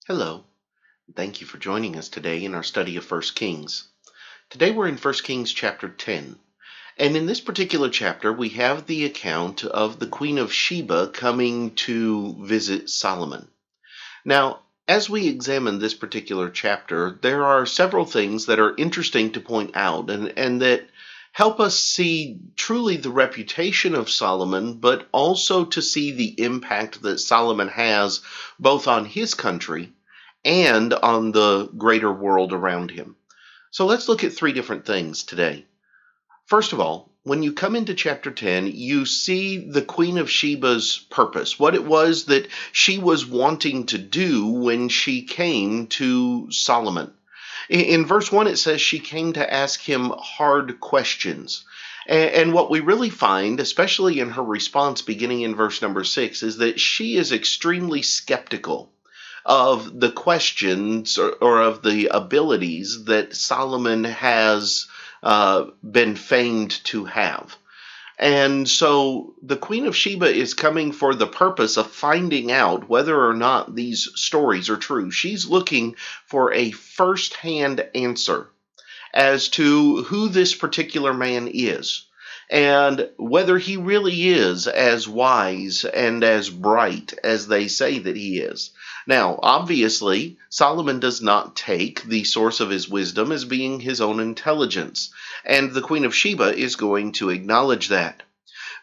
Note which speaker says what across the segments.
Speaker 1: Hello, thank you for joining us today in our study of First Kings. Today we're in First Kings chapter 10, and in this particular chapter we have the account of the Queen of Sheba coming to visit Solomon. Now, as we examine this particular chapter, there are several things that are interesting to point out and that help us see truly the reputation of Solomon, but also to see the impact that Solomon has both on his country and on the greater world around him. So let's look at three different things today. First of all, when you come into chapter 10, you see the Queen of Sheba's purpose, what it was that she was wanting to do when she came to Solomon. In verse 1, it says she came to ask him hard questions. And what we really find, especially in her response beginning in verse number 6, is that she is extremely skeptical of the questions or of the abilities that Solomon has been famed to have. And so the Queen of Sheba is coming for the purpose of finding out whether or not these stories are true. She's looking for a first-hand answer as to who this particular man is and whether he really is as wise and as bright as they say that he is. Now, obviously, Solomon does not take the source of his wisdom as being his own intelligence, and the Queen of Sheba is going to acknowledge that.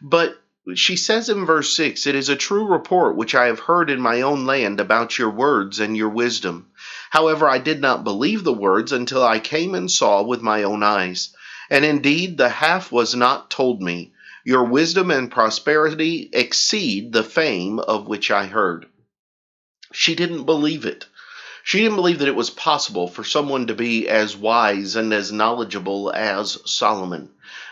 Speaker 1: But she says in verse 6, "It is a true report which I have heard in my own land about your words and your wisdom. However, I did not believe the words until I came and saw with my own eyes. And indeed, the half was not told me. Your wisdom and prosperity exceed the fame of which I heard." She didn't believe it. She didn't believe that it was possible for someone to be as wise and as knowledgeable as Solomon.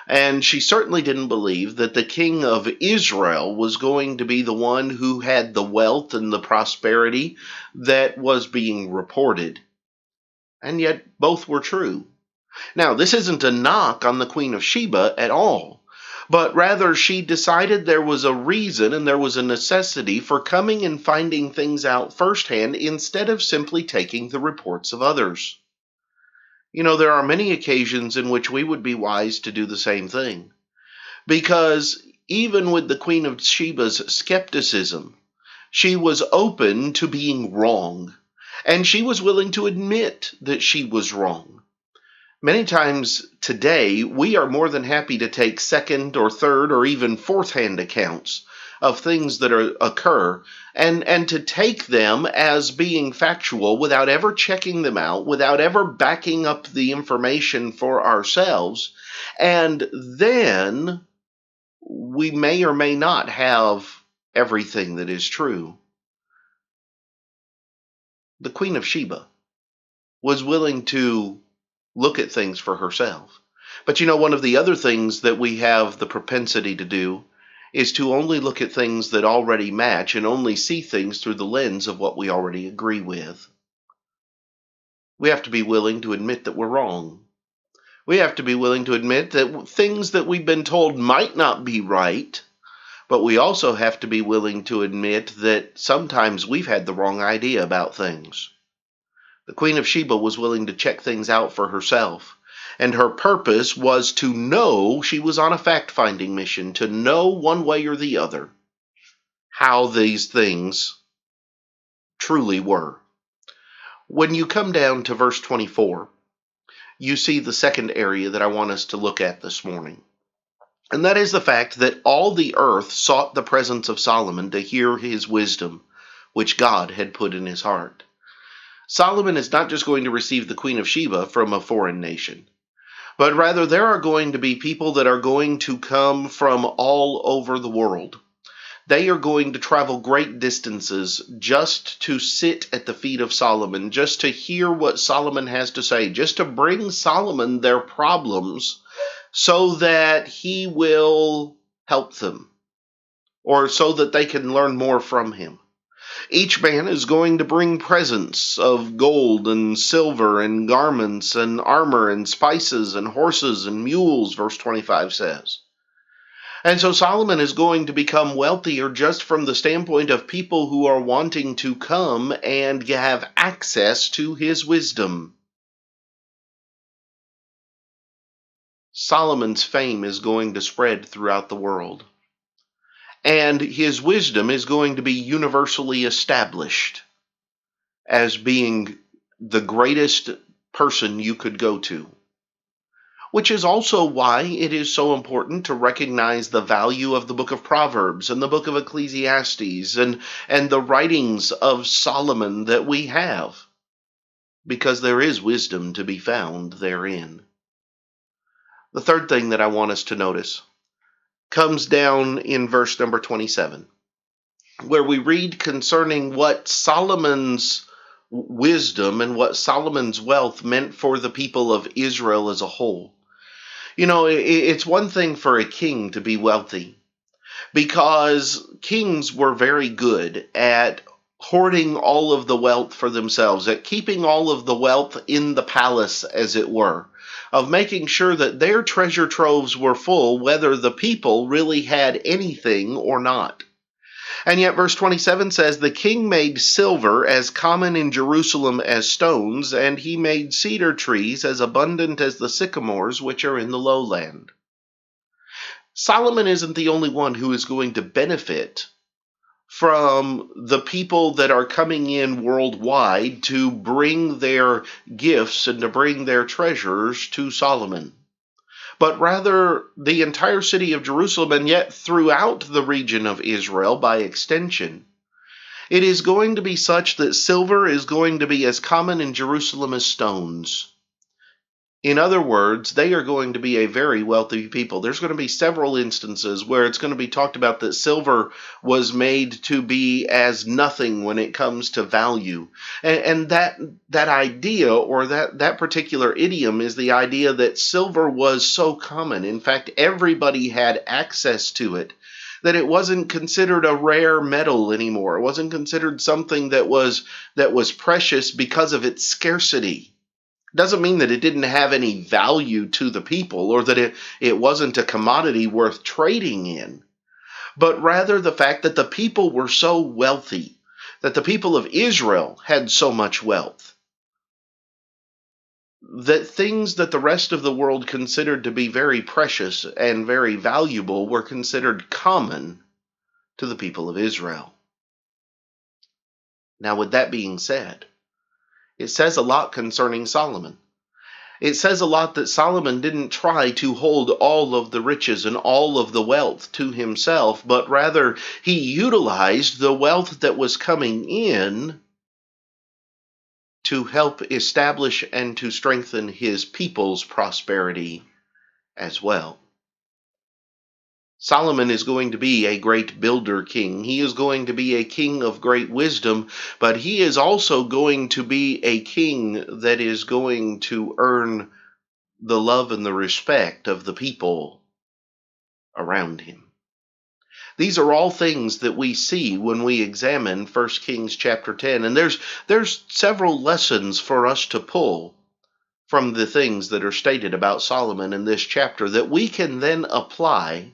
Speaker 1: And she certainly didn't believe that the king of Israel was going to be the one who had the wealth and the prosperity that was being reported. And yet both were true. Now, this isn't a knock on the Queen of Sheba at all, but rather she decided there was a reason and there was a necessity for coming and finding things out firsthand instead of simply taking the reports of others. You know, there are many occasions in which we would be wise to do the same thing, because even with the Queen of Sheba's skepticism, she was open to being wrong, and she was willing to admit that she was wrong. Many times today, we are more than happy to take second or third or even fourth hand accounts of things that occur and to take them as being factual without ever checking them out, without ever backing up the information for ourselves. And then we may or may not have everything that is true. The Queen of Sheba was willing to look at things for herself. But you know, one of the other things that we have the propensity to do is to only look at things that already match and only see things through the lens of what we already agree with. We have to be willing to admit that we're wrong. We have to be willing to admit that things that we've been told might not be right, but we also have to be willing to admit that sometimes we've had the wrong idea about things. The Queen of Sheba was willing to check things out for herself, and her purpose was to know, she was on a fact-finding mission, to know one way or the other how these things truly were. When you come down to verse 24, you see the second area that I want us to look at this morning. And that is the fact that all the earth sought the presence of Solomon to hear his wisdom, which God had put in his heart. Solomon is not just going to receive the Queen of Sheba from a foreign nation, but rather there are going to be people that are going to come from all over the world. They are going to travel great distances just to sit at the feet of Solomon, just to hear what Solomon has to say, just to bring Solomon their problems so that he will help them, or so that they can learn more from him. Each man is going to bring presents of gold and silver and garments and armor and spices and horses and mules, verse 25 says. And so Solomon is going to become wealthier just from the standpoint of people who are wanting to come and have access to his wisdom. Solomon's fame is going to spread throughout the world, and his wisdom is going to be universally established as being the greatest person you could go to. Which is also why it is so important to recognize the value of the book of Proverbs and the book of Ecclesiastes and the writings of Solomon that we have, because there is wisdom to be found therein. The third thing that I want us to notice comes down in verse number 27, where we read concerning what Solomon's wisdom and what Solomon's wealth meant for the people of Israel as a whole. You know, it's one thing for a king to be wealthy, because kings were very good at hoarding all of the wealth for themselves, at keeping all of the wealth in the palace, as it were, of making sure that their treasure troves were full, whether the people really had anything or not. And yet verse 27 says, "The king made silver as common in Jerusalem as stones, and he made cedar trees as abundant as the sycamores which are in the lowland." Solomon isn't the only one who is going to benefit from the people that are coming in worldwide to bring their gifts and to bring their treasures to Solomon, but rather the entire city of Jerusalem, and yet throughout the region of Israel by extension. It is going to be such that silver is going to be as common in Jerusalem as stones. In other words, they are going to be a very wealthy people. There's going to be several instances where it's going to be talked about that silver was made to be as nothing when it comes to value. And that idea, or that particular idiom, is the idea that silver was so common. In fact, everybody had access to it, that it wasn't considered a rare metal anymore. It wasn't considered something that was precious because of its scarcity. Doesn't mean that it didn't have any value to the people, or that it wasn't a commodity worth trading in, but rather the fact that the people were so wealthy, that the people of Israel had so much wealth, that things that the rest of the world considered to be very precious and very valuable were considered common to the people of Israel. Now, with that being said, it says a lot concerning Solomon. It says a lot that Solomon didn't try to hold all of the riches and all of the wealth to himself, but rather he utilized the wealth that was coming in to help establish and to strengthen his people's prosperity as well. Solomon is going to be a great builder king. He is going to be a king of great wisdom, but he is also going to be a king that is going to earn the love and the respect of the people around him. These are all things that we see when we examine 1 Kings chapter 10, and there's several lessons for us to pull from the things that are stated about Solomon in this chapter that we can then apply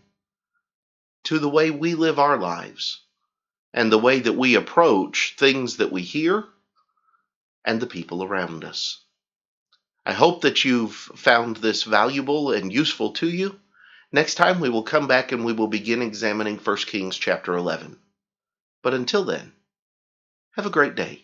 Speaker 1: to the way we live our lives and the way that we approach things that we hear and the people around us. I hope that you've found this valuable and useful to you. Next time we will come back and we will begin examining 1 Kings chapter 11. But until then, have a great day.